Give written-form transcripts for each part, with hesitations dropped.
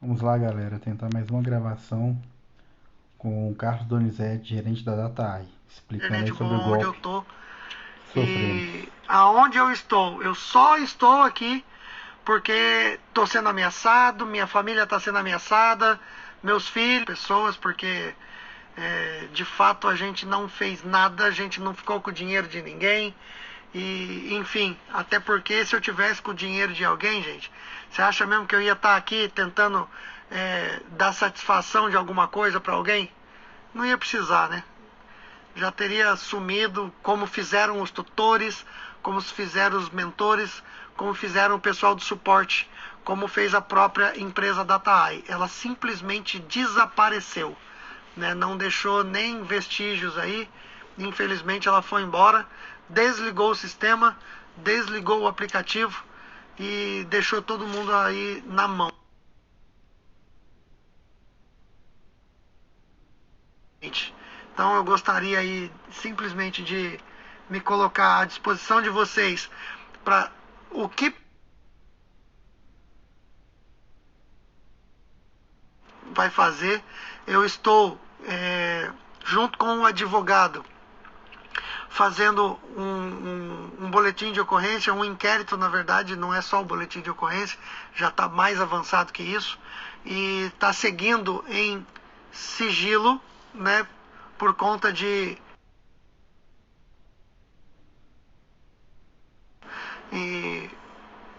Vamos lá, galera, tentar mais uma gravação com o Carlos Donizete, gerente da DataAi, explicando aí Gerente, sobre o onde eu golpe tô que sofremos. e aonde eu estou. Eu só estou aqui porque estou sendo ameaçado, minha família está sendo ameaçada, meus filhos, pessoas, porque de fato a gente não fez nada, a gente não ficou com o dinheiro de ninguém. E, enfim, até porque se eu tivesse com o dinheiro de alguém, gente, você acha mesmo que eu ia estar aqui tentando dar satisfação de alguma coisa para alguém? Não ia precisar, né? Já teria assumido, como fizeram os tutores, como fizeram os mentores, como fizeram o pessoal do suporte, como fez a própria empresa DataAi. Ela simplesmente desapareceu, né? Não deixou nem vestígios aí. Infelizmente ela foi embora, desligou o sistema, desligou o aplicativo e deixou todo mundo aí na mão. Então eu gostaria aí simplesmente de me colocar à disposição de vocês para o que vai fazer. Eu estou junto com um advogado fazendo um boletim de ocorrência, um inquérito, na verdade, não é só o boletim de ocorrência, já está mais avançado que isso, e está seguindo em sigilo, né, por conta de e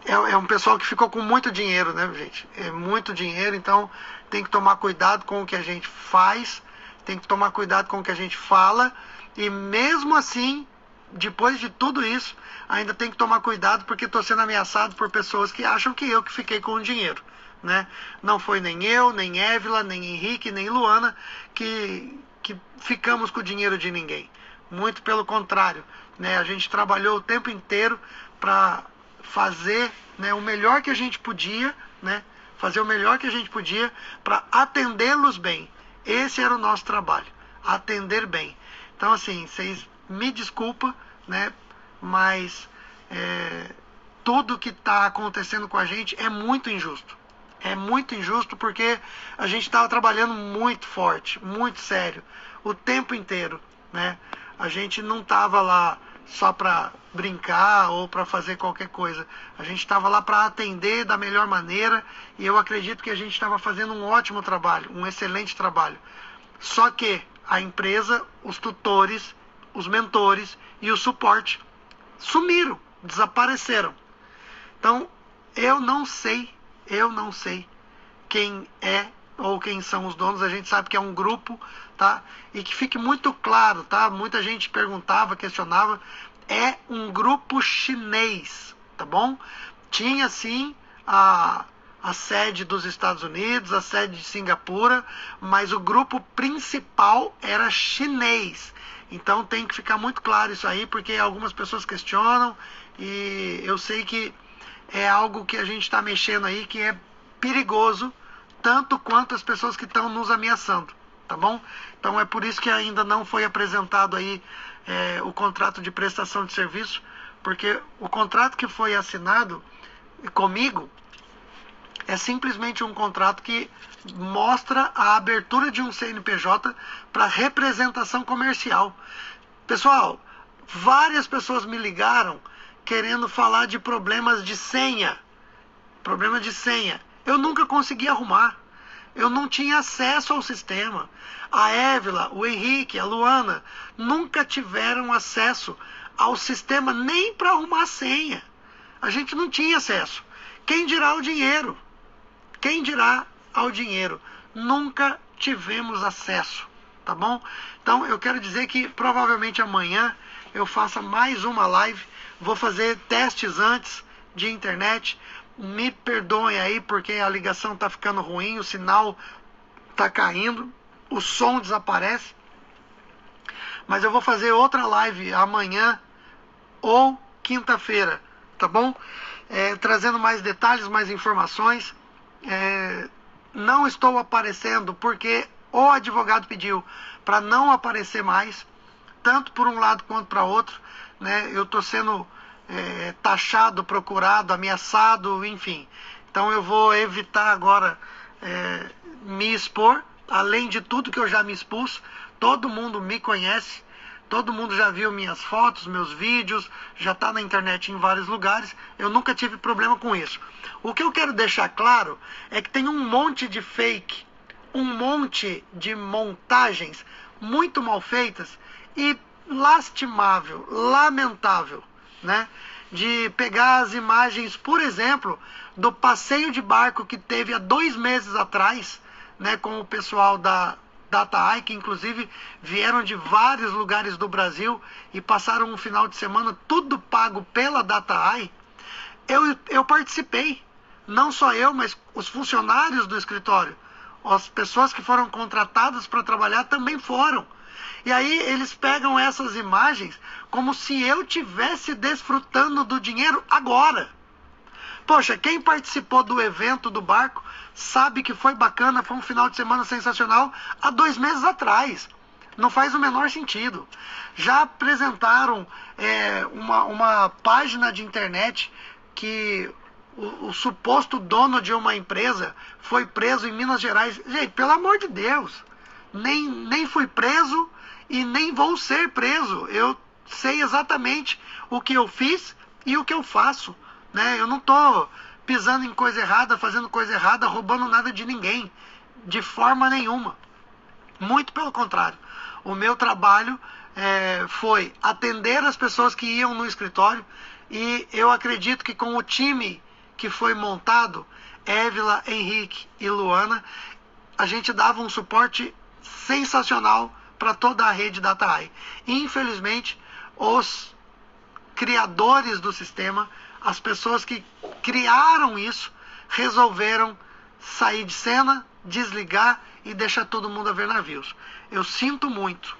é um pessoal que ficou com muito dinheiro, né, gente? É muito dinheiro, então tem que tomar cuidado com o que a gente faz, tem que tomar cuidado com o que a gente fala, e mesmo assim, depois de tudo isso, ainda tem que tomar cuidado porque estou sendo ameaçado por pessoas que acham que eu que fiquei com o dinheiro, né? Não foi nem eu, nem Évila, nem Henrique, nem Luana que ficamos com o dinheiro de ninguém. Muito pelo contrário, né? A gente trabalhou o tempo inteiro para fazer, né, o melhor que a gente podia, né? Fazer o melhor que a gente podia para atendê-los bem. Esse era o nosso trabalho, atender bem. Então, assim, vocês me desculpa, né? Mas tudo que está acontecendo com a gente é muito injusto. É muito injusto porque a gente estava trabalhando muito forte, muito sério, o tempo inteiro, né? A gente não estava lá só para brincar ou para fazer qualquer coisa. A gente estava lá para atender da melhor maneira e eu acredito que a gente estava fazendo um ótimo trabalho, um excelente trabalho. Só que a empresa, os tutores, os mentores e o suporte sumiram, desapareceram. Então, eu não sei quem é ou quem são os donos. A gente sabe que é um grupo, tá? E que fique muito claro, tá? Muita gente perguntava, questionava. É um grupo chinês, tá bom? Tinha sim a sede dos Estados Unidos, a sede de Singapura, mas o grupo principal era chinês. Então tem que ficar muito claro isso aí, porque algumas pessoas questionam e eu sei que é algo que a gente está mexendo aí que é perigoso, tanto quanto as pessoas que estão nos ameaçando, tá bom? Então é por isso que ainda não foi apresentado aí o contrato de prestação de serviço, porque o contrato que foi assinado comigo é simplesmente um contrato que mostra a abertura de um CNPJ para representação comercial. Pessoal, várias pessoas me ligaram querendo falar de problemas de senha. Problema de senha. Eu nunca consegui arrumar. Eu não tinha acesso ao sistema. A Évila, o Henrique, a Luana nunca tiveram acesso ao sistema nem para arrumar a senha. A gente não tinha acesso. Quem dirá o dinheiro? Quem dirá ao dinheiro? Nunca tivemos acesso, tá bom? Então eu quero dizer que provavelmente amanhã eu faça mais uma live. Vou fazer testes antes de internet. Me perdoem aí porque a ligação está ficando ruim, o sinal está caindo, o som desaparece. Mas eu vou fazer outra live amanhã ou quinta-feira, tá bom? Trazendo mais detalhes, mais informações. Não estou aparecendo porque o advogado pediu para não aparecer mais, tanto por um lado quanto para outro, né? Eu estou sendo taxado, procurado, ameaçado, enfim. Então eu vou evitar agora me expor, além de tudo que eu já me expus. Todo mundo me conhece, todo mundo já viu minhas fotos, meus vídeos, já está na internet em vários lugares. Eu nunca tive problema com isso. O que eu quero deixar claro é que tem um monte de fake, um monte de montagens muito mal feitas e lastimável, lamentável, né? De pegar as imagens, por exemplo, do passeio de barco que teve há 2 meses atrás, né, com o pessoal da DataEye, que inclusive vieram de vários lugares do Brasil e passaram um final de semana tudo pago pela DataEye. Eu participei, não só eu, mas os funcionários do escritório, as pessoas que foram contratadas para trabalhar também foram. E aí eles pegam essas imagens como se eu tivesse desfrutando do dinheiro agora. Poxa, quem participou do evento do barco sabe que foi bacana, foi um final de semana sensacional há 2 meses atrás. Não faz o menor sentido. Já apresentaram uma página de internet que o suposto dono de uma empresa foi preso em Minas Gerais. Gente, pelo amor de Deus, nem fui preso e nem vou ser preso. Eu sei exatamente o que eu fiz e o que eu faço, né? Eu não estou pisando em coisa errada, fazendo coisa errada, roubando nada de ninguém, de forma nenhuma. Muito pelo contrário. O meu trabalho foi atender as pessoas que iam no escritório, e eu acredito que com o time que foi montado, Évila, Henrique e Luana, a gente dava um suporte sensacional para toda a rede DataEye. Infelizmente, os criadores do sistema, as pessoas que criaram isso, resolveram sair de cena, desligar e deixar todo mundo a ver navios. Eu sinto muito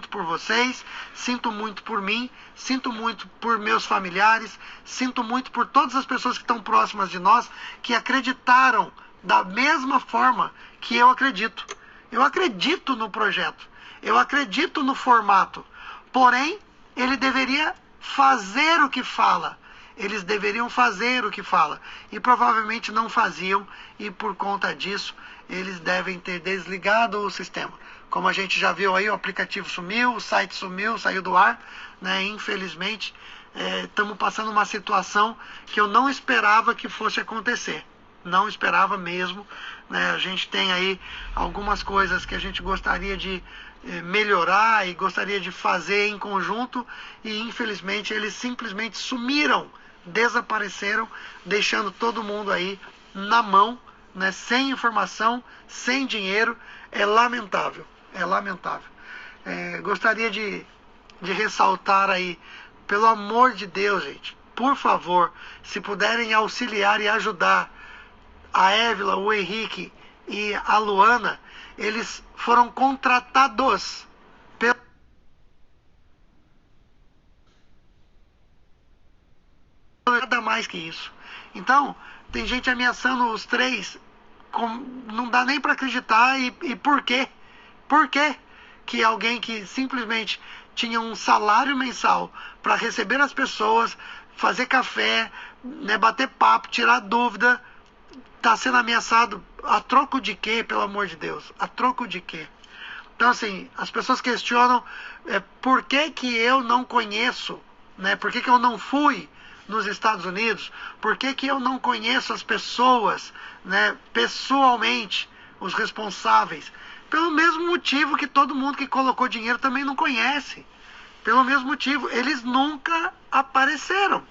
por vocês, sinto muito por mim, sinto muito por meus familiares, sinto muito por todas as pessoas que estão próximas de nós, que acreditaram da mesma forma que eu acredito. Eu acredito no projeto, eu acredito no formato, porém, ele deveria fazer o que fala. Eles deveriam fazer o que fala, e provavelmente não faziam, e por conta disso, eles devem ter desligado o sistema. Como a gente já viu aí, o aplicativo sumiu, o site sumiu, saiu do ar, né? Infelizmente, estamos passando uma situação que eu não esperava que fosse acontecer. Não esperava mesmo, né? A gente tem aí algumas coisas que a gente gostaria de melhorar e gostaria de fazer em conjunto, e infelizmente eles simplesmente sumiram, desapareceram, deixando todo mundo aí na mão, né? Sem informação, sem dinheiro. É lamentável, é lamentável. Gostaria de ressaltar aí, pelo amor de Deus, gente, por favor, se puderem auxiliar e ajudar a Évila, o Henrique e a Luana, eles foram contratados pelo... Nada mais que isso. Então, tem gente ameaçando os 3, não dá nem para acreditar. E por quê? Por quê que alguém que simplesmente tinha um salário mensal para receber as pessoas, fazer café, né, bater papo, tirar dúvida, está sendo ameaçado? A troco de quê, pelo amor de Deus? A troco de quê? Então, assim, as pessoas questionam por que eu não conheço, né? Por que eu não fui nos Estados Unidos? Por que eu não conheço as pessoas, né, pessoalmente, os responsáveis? Pelo mesmo motivo que todo mundo que colocou dinheiro também não conhece. Pelo mesmo motivo, eles nunca apareceram.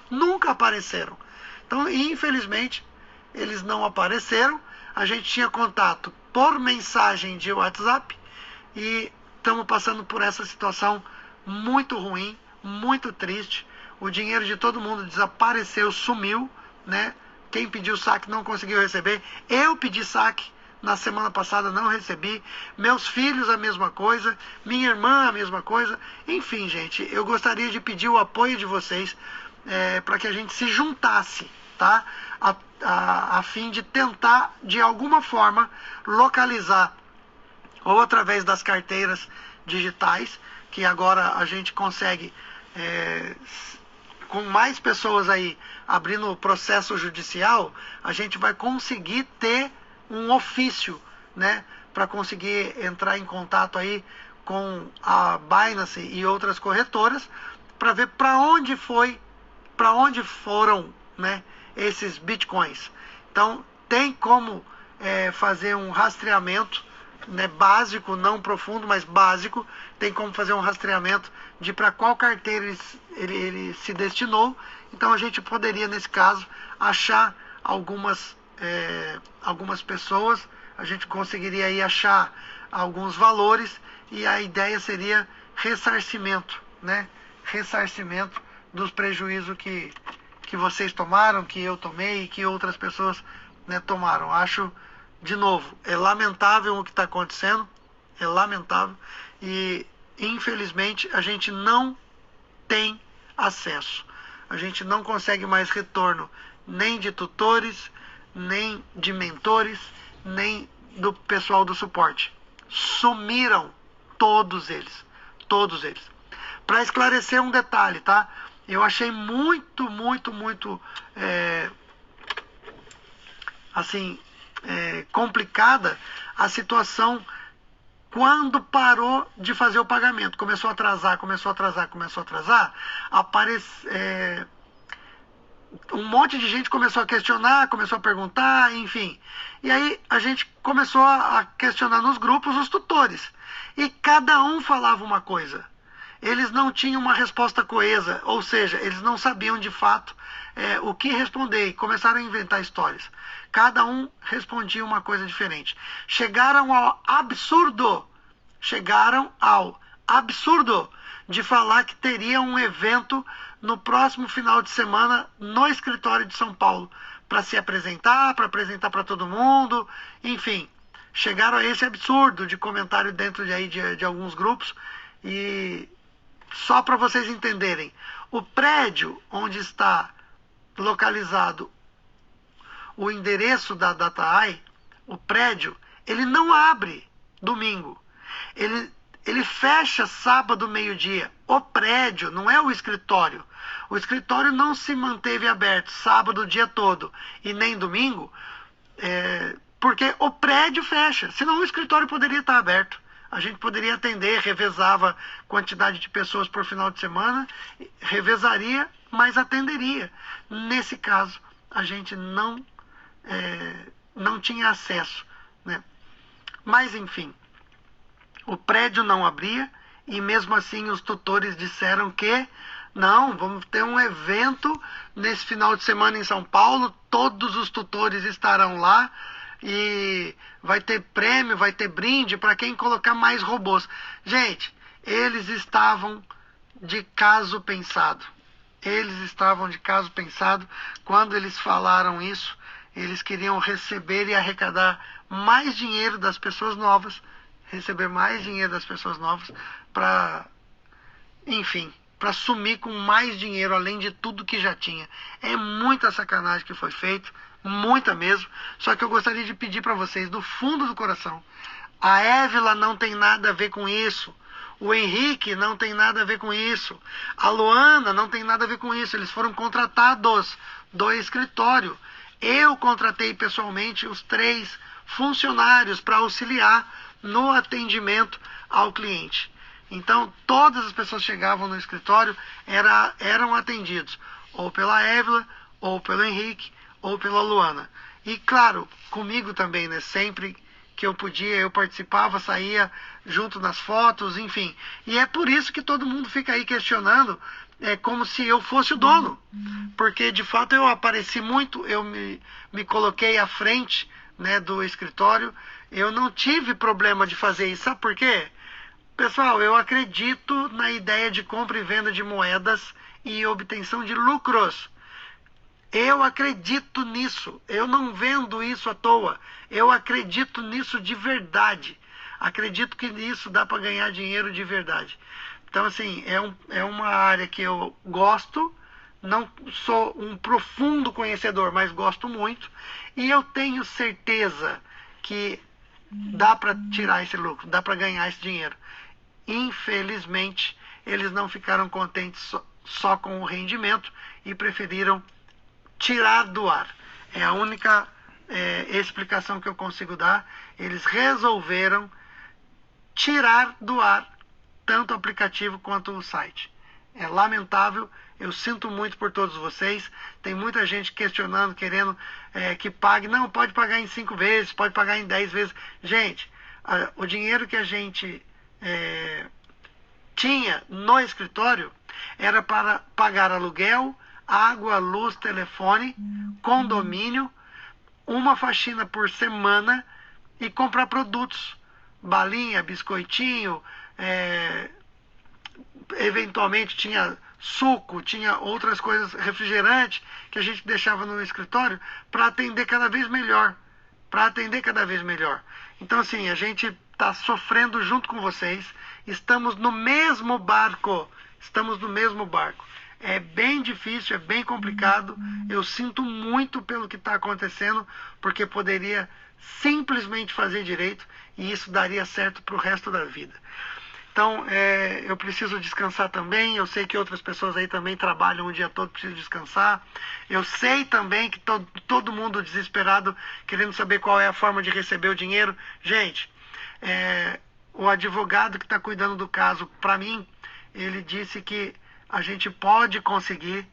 Nunca apareceram. Então, infelizmente, eles não apareceram. A gente tinha contato por mensagem de WhatsApp e estamos passando por essa situação muito ruim, muito triste. O dinheiro de todo mundo desapareceu, sumiu, né? Quem pediu saque não conseguiu receber. Eu pedi saque na semana passada, não recebi. Meus filhos a mesma coisa, minha irmã a mesma coisa. Enfim, gente, eu gostaria de pedir o apoio de vocês para que a gente se juntasse, tá? A fim de tentar, de alguma forma, localizar, ou através das carteiras digitais, que agora a gente consegue com mais pessoas aí abrindo o processo judicial, a gente vai conseguir ter um ofício, né, para conseguir entrar em contato aí com a Binance e outras corretoras para ver para onde foram, né, esses bitcoins. Então tem como fazer um rastreamento, né, básico, não profundo, mas básico. Tem como fazer um rastreamento de para qual carteira ele se destinou. Então a gente poderia, nesse caso, achar algumas pessoas, a gente conseguiria aí achar alguns valores e a ideia seria ressarcimento, né? Ressarcimento dos prejuízos que vocês tomaram, que eu tomei e que outras pessoas, né, tomaram. Acho, de novo, é lamentável o que está acontecendo, é lamentável e infelizmente a gente não tem acesso. A gente não consegue mais retorno nem de tutores, nem de mentores, nem do pessoal do suporte. Sumiram todos eles. Todos eles. Para esclarecer um detalhe, tá? Eu achei muito complicada a situação quando parou de fazer o pagamento. Começou a atrasar, um monte de gente começou a questionar, começou a perguntar, enfim. E aí a gente começou a questionar nos grupos os tutores. E cada um falava uma coisa. Eles não tinham uma resposta coesa, ou seja, eles não sabiam de fato o que responder e começaram a inventar histórias. Cada um respondia uma coisa diferente. Chegaram ao absurdo de falar que teria um evento no próximo final de semana no escritório de São Paulo para se apresentar, para todo mundo, enfim. Chegaram a esse absurdo de comentário dentro de alguns grupos. E só para vocês entenderem, o prédio onde está localizado o endereço da DataEye, o prédio, ele não abre domingo. Ele fecha sábado, meio-dia. O prédio, não é o escritório. O escritório não se manteve aberto sábado o dia todo e nem domingo, porque o prédio fecha. Senão o escritório poderia estar aberto. A gente poderia atender, revezava quantidade de pessoas por final de semana, revezaria, mas atenderia. Nesse caso, a gente não tinha acesso, né? Mas, enfim, o prédio não abria e mesmo assim os tutores disseram que não, vamos ter um evento nesse final de semana em São Paulo, todos os tutores estarão lá e vai ter prêmio, vai ter brinde para quem colocar mais robôs. Gente, eles estavam de caso pensado. Quando eles falaram isso. Eles queriam receber e arrecadar mais dinheiro das pessoas novas, para, enfim, para sumir com mais dinheiro, além de tudo que já tinha. É muita sacanagem que foi feito, muita mesmo. Só que eu gostaria de pedir para vocês, do fundo do coração, a Évila não tem nada a ver com isso. O Henrique não tem nada a ver com isso. A Luana não tem nada a ver com isso. Eles foram contratados do escritório. Eu contratei pessoalmente os 3 funcionários para auxiliar no atendimento ao cliente. Então, todas as pessoas que chegavam no escritório eram atendidos ou pela Évila, ou pelo Henrique, ou pela Luana. E, claro, comigo também, né? Sempre que eu podia, eu participava, saía junto nas fotos, enfim. E é por isso que todo mundo fica aí questionando, como se eu fosse o dono. Porque, de fato, eu apareci muito, eu me coloquei à frente, né, do escritório. Eu não tive problema de fazer isso. Sabe por quê? Pessoal, eu acredito na ideia de compra e venda de moedas e obtenção de lucros. Eu acredito nisso. Eu não vendo isso à toa. Eu acredito nisso de verdade. Acredito que nisso dá para ganhar dinheiro de verdade. Então, assim, é uma área que eu gosto. Não sou um profundo conhecedor, mas gosto muito. E eu tenho certeza que dá para tirar esse lucro, dá para ganhar esse dinheiro. Infelizmente, eles não ficaram contentes só com o rendimento e preferiram tirar do ar. É a única explicação que eu consigo dar. Eles resolveram tirar do ar tanto o aplicativo quanto o site. É lamentável, eu sinto muito por todos vocês. Tem muita gente questionando, querendo que pague. Não, pode pagar em 5 vezes, pode pagar em 10 vezes. Gente, o dinheiro que a gente tinha no escritório era para pagar aluguel, água, luz, telefone, condomínio, uma faxina por semana e comprar produtos. Balinha, biscoitinho, eventualmente tinha suco, tinha outras coisas, refrigerante, que a gente deixava no escritório para atender cada vez melhor. Então, assim, a gente está sofrendo junto com vocês, estamos no mesmo barco. É bem difícil, é bem complicado. Eu sinto muito pelo que está acontecendo, porque poderia simplesmente fazer direito e isso daria certo para o resto da vida. Então, eu preciso descansar também. Eu sei que outras pessoas aí também trabalham o dia todo, precisam descansar. Eu sei também que todo mundo desesperado, querendo saber qual é a forma de receber o dinheiro. Gente, o advogado que está cuidando do caso, para mim, ele disse que a gente pode conseguir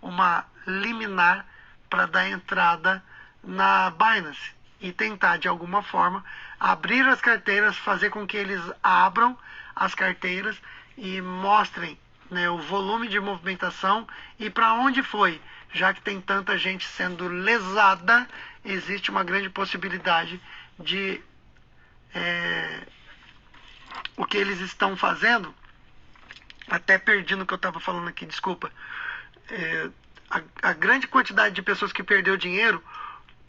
uma liminar para dar entrada na Binance e tentar, de alguma forma, abrir as carteiras, fazer com que eles abram as carteiras e mostrem, né, o volume de movimentação e para onde foi. Já que tem tanta gente sendo lesada, existe uma grande possibilidade de o que eles estão fazendo. Até perdi no que eu estava falando aqui, desculpa. A grande quantidade de pessoas que perdeu dinheiro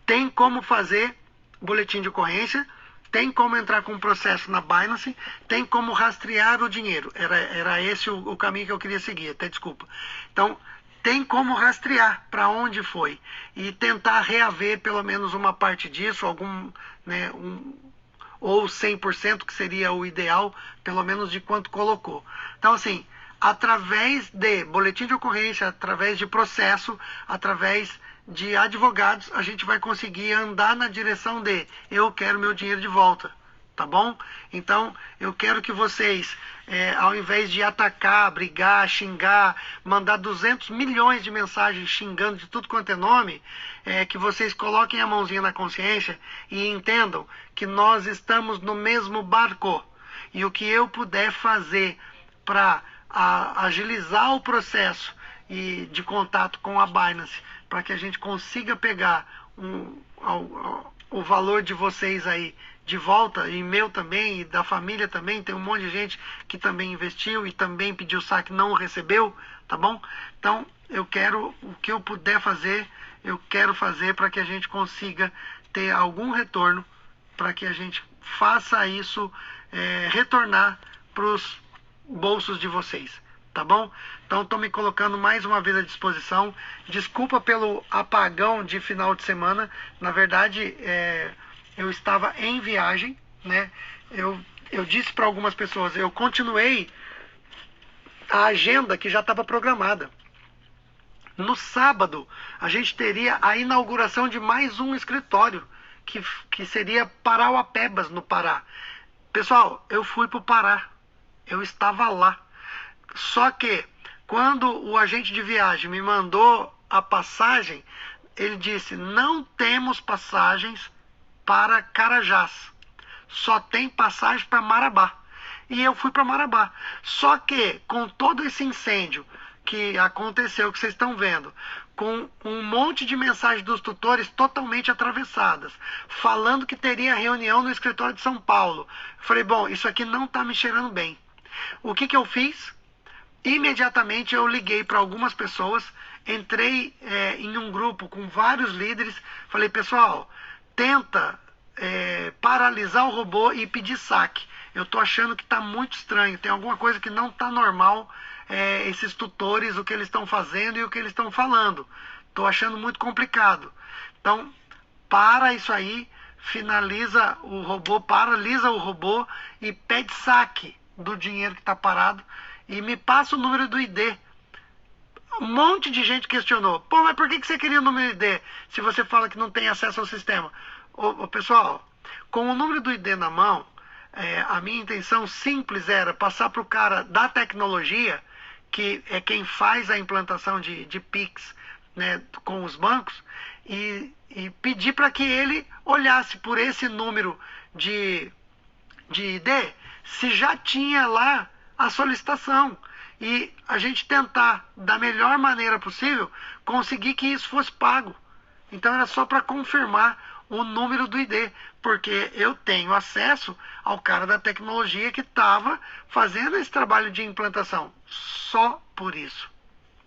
tem como fazer boletim de ocorrência, tem como entrar com um processo na Binance, tem como rastrear o dinheiro. Era esse o caminho que eu queria seguir, até desculpa. Então, tem como rastrear para onde foi e tentar reaver pelo menos uma parte disso, ou 100%, que seria o ideal, pelo menos de quanto colocou. Então, assim, através de boletim de ocorrência, através de processo, através de advogados, a gente vai conseguir andar na direção de eu quero meu dinheiro de volta, tá bom? Então, eu quero que vocês, ao invés de atacar, brigar, xingar, mandar 200 milhões de mensagens xingando de tudo quanto é nome, que vocês coloquem a mãozinha na consciência e entendam que nós estamos no mesmo barco. E o que eu puder fazer para agilizar o processo e de contato com a Binance, para que a gente consiga pegar o valor de vocês aí de volta, e meu também, e da família também. Tem um monte de gente que também investiu e também pediu saque e não recebeu, tá bom? Então, eu quero, o que eu puder fazer, eu quero fazer para que a gente consiga ter algum retorno, para que a gente faça isso retornar para os bolsos de vocês, tá bom? Então, estou me colocando mais uma vez à disposição. Desculpa pelo apagão de final de semana. Na verdade, eu estava em viagem, né? Eu disse para algumas pessoas, eu continuei a agenda que já estava programada. No sábado, a gente teria a inauguração de mais um escritório, que seria Parauapebas, no Pará. Pessoal, eu fui para o Pará. Eu estava lá. Só que, quando o agente de viagem me mandou a passagem, ele disse, não temos passagens para Carajás. Só tem passagem para Marabá. E eu fui para Marabá. Só que, com todo esse incêndio que aconteceu, que vocês estão vendo, com um monte de mensagens dos tutores totalmente atravessadas, falando que teria reunião no escritório de São Paulo. Eu falei, bom, isso aqui não está me cheirando bem. O que eu fiz? Imediatamente eu liguei para algumas pessoas, entrei em um grupo com vários líderes, falei, pessoal, tenta paralisar o robô e pedir saque. Eu estou achando que está muito estranho, tem alguma coisa que não está normal, esses tutores, o que eles estão fazendo e o que eles estão falando. Estou achando muito complicado. Então, para isso aí, finaliza o robô, paralisa o robô e pede saque do dinheiro que está parado e me passa o número do ID. Um monte de gente questionou. Pô, mas por que você queria o número do ID se você fala que não tem acesso ao sistema? Pessoal, com o número do ID na mão, a minha intenção simples era passar para o cara da tecnologia, que é quem faz a implantação de Pix, né, com os bancos, e pedir para que ele olhasse por esse número de ID se já tinha lá a solicitação. E a gente tentar, da melhor maneira possível, conseguir que isso fosse pago. Então era só para confirmar o número do ID, porque eu tenho acesso ao cara da tecnologia que estava fazendo esse trabalho de implantação. Só por isso,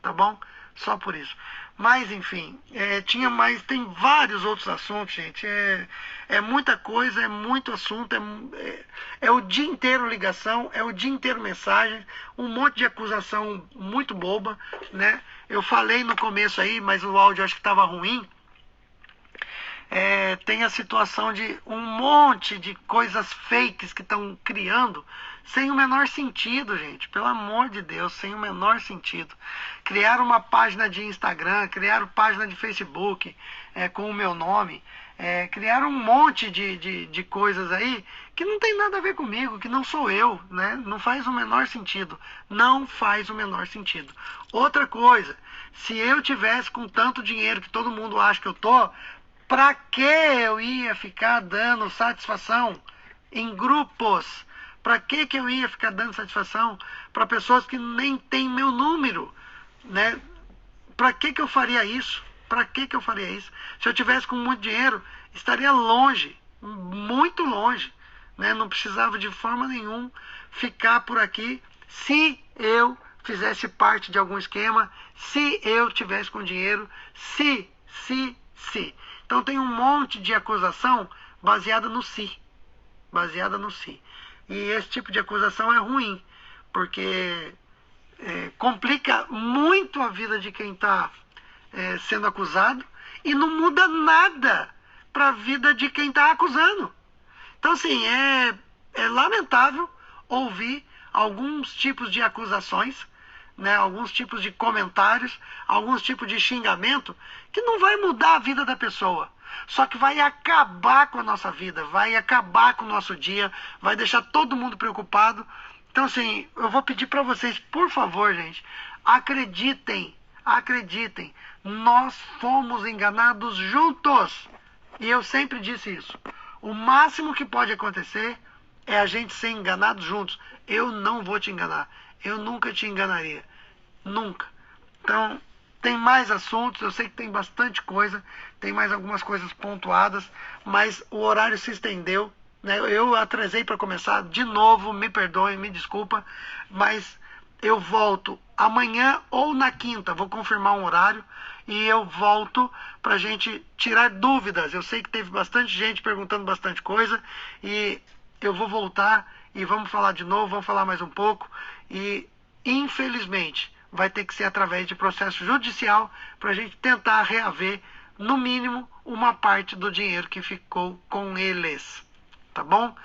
tá bom? Só por isso. Mas, enfim, tem vários outros assuntos, gente. É muita coisa, é muito assunto, é o dia inteiro ligação, é o dia inteiro mensagem, um monte de acusação muito boba, né? Eu falei no começo aí, mas o áudio acho que estava ruim. Tem a situação de um monte de coisas fakes que estão criando sem o menor sentido, gente. Pelo amor de Deus, sem o menor sentido. Criaram uma página de Instagram, criaram página de Facebook com o meu nome. Criaram um monte de coisas aí que não tem nada a ver comigo, que não sou eu, né? Não faz o menor sentido. Não faz o menor sentido. Outra coisa, se eu tivesse com tanto dinheiro que todo mundo acha que eu tô, para que eu ia ficar dando satisfação em grupos? Para que eu ia ficar dando satisfação para pessoas que nem têm meu número, né? Para que eu faria isso? Para que eu faria isso? Se eu tivesse com muito dinheiro, estaria longe, muito longe, né? Não precisava de forma nenhuma ficar por aqui se eu fizesse parte de algum esquema, se eu tivesse com dinheiro, se. Então tem um monte de acusação baseada no si. Baseada no si. E esse tipo de acusação é ruim, porque complica muito a vida de quem está sendo acusado e não muda nada para a vida de quem está acusando. Então, assim, é lamentável ouvir alguns tipos de acusações, né, alguns tipos de comentários, alguns tipos de xingamento que não vai mudar a vida da pessoa, só que vai acabar com a nossa vida, vai acabar com o nosso dia, vai deixar todo mundo preocupado. Então, assim, eu vou pedir para vocês, por favor, gente, acreditem, nós fomos enganados juntos. E eu sempre disse isso. O máximo que pode acontecer é a gente ser enganado juntos. Eu não vou te enganar. Eu nunca te enganaria. Nunca. Então, tem mais assuntos. Eu sei que tem bastante coisa. Tem mais algumas coisas pontuadas. Mas o horário se estendeu, né? Eu atrasei para começar. De novo, me perdoem, me desculpa. Mas eu volto amanhã ou na quinta. Vou confirmar um horário. E eu volto para a gente tirar dúvidas. Eu sei que teve bastante gente perguntando bastante coisa. E eu vou voltar e vamos falar de novo, vamos falar mais um pouco. E, infelizmente, vai ter que ser através de processo judicial para a gente tentar reaver, no mínimo, uma parte do dinheiro que ficou com eles. Tá bom?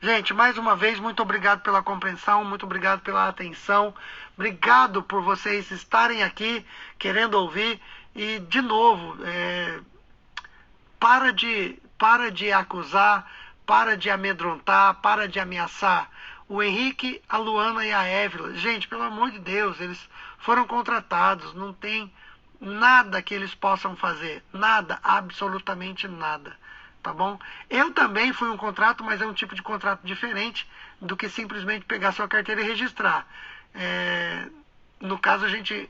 Gente, mais uma vez, muito obrigado pela compreensão, muito obrigado pela atenção. Obrigado por vocês estarem aqui, querendo ouvir. E, de novo, para de acusar, para de amedrontar, para de ameaçar. O Henrique, a Luana e a Évila, gente, pelo amor de Deus, eles foram contratados, não tem nada que eles possam fazer, nada, absolutamente nada, tá bom? Eu também fui um contrato, mas é um tipo de contrato diferente do que simplesmente pegar sua carteira e registrar. No caso, a gente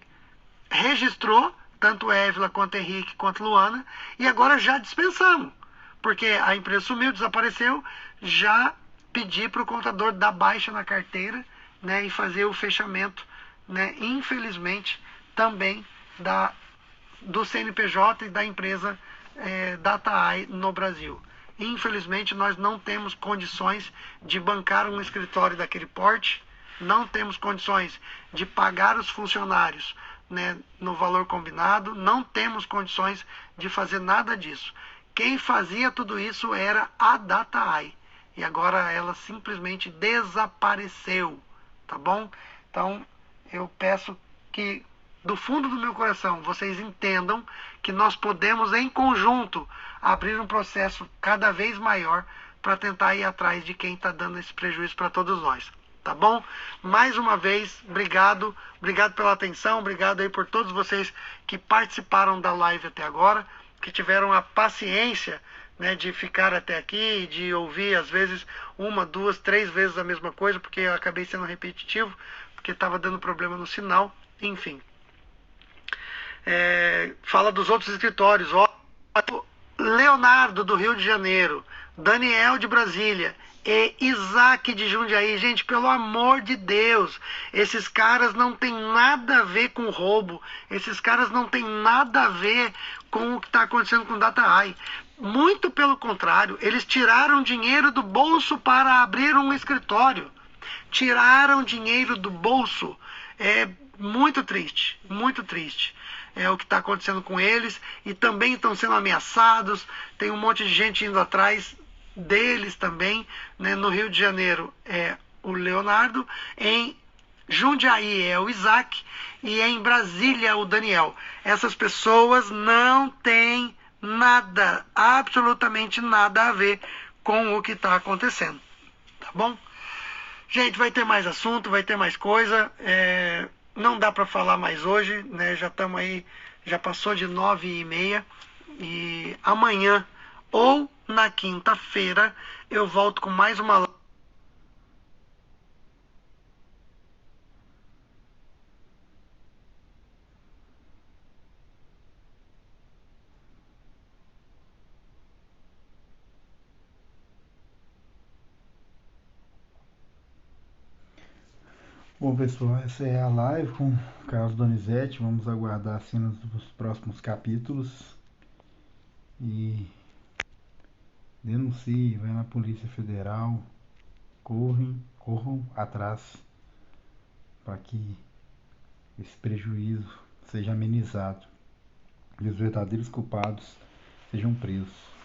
registrou tanto Évila quanto Henrique quanto Luana e agora já dispensamos, porque a empresa sumiu, desapareceu, já pedi para o contador dar baixa na carteira, né, e fazer o fechamento, né, infelizmente, também do CNPJ e da empresa DataAI no Brasil. Infelizmente, nós não temos condições de bancar um escritório daquele porte, não temos condições de pagar os funcionários, né, no valor combinado, não temos condições de fazer nada disso. Quem fazia tudo isso era a DataAI. E agora ela simplesmente desapareceu, tá bom? Então, eu peço que, do fundo do meu coração, vocês entendam que nós podemos, em conjunto, abrir um processo cada vez maior para tentar ir atrás de quem está dando esse prejuízo para todos nós. Tá bom? Mais uma vez, obrigado. Obrigado pela atenção. Obrigado aí por todos vocês que participaram da live até agora, que tiveram a paciência, né, de ficar até aqui, de ouvir às vezes uma, duas, três vezes a mesma coisa, porque eu acabei sendo repetitivo, porque estava dando problema no sinal. Enfim. Fala dos outros escritórios. Ó, Leonardo, do Rio de Janeiro, Daniel, de Brasília, e Isaac, de Jundiaí. Gente, pelo amor de Deus, esses caras não têm nada a ver com roubo, esses caras não têm nada a ver com o que está acontecendo com o DataEye. Muito pelo contrário, eles tiraram dinheiro do bolso para abrir um escritório. Tiraram dinheiro do bolso. É muito triste, muito triste. É o que está acontecendo com eles, e também estão sendo ameaçados. Tem um monte de gente indo atrás deles também, né? No Rio de Janeiro é o Leonardo, em Jundiaí é o Isaac e em Brasília o Daniel. Essas pessoas não têm nada, absolutamente nada a ver com o que está acontecendo, tá bom? Gente, vai ter mais assunto, vai ter mais coisa. Não dá para falar mais hoje, né? Já estamos aí, já passou de 9h30. E amanhã ou na quinta-feira eu volto com mais uma live. Bom, pessoal, essa é a live com o Carlos Donizete. Vamos aguardar as cenas dos próximos capítulos. E denuncie, vai na Polícia Federal, corram atrás para que esse prejuízo seja amenizado e os verdadeiros culpados sejam presos.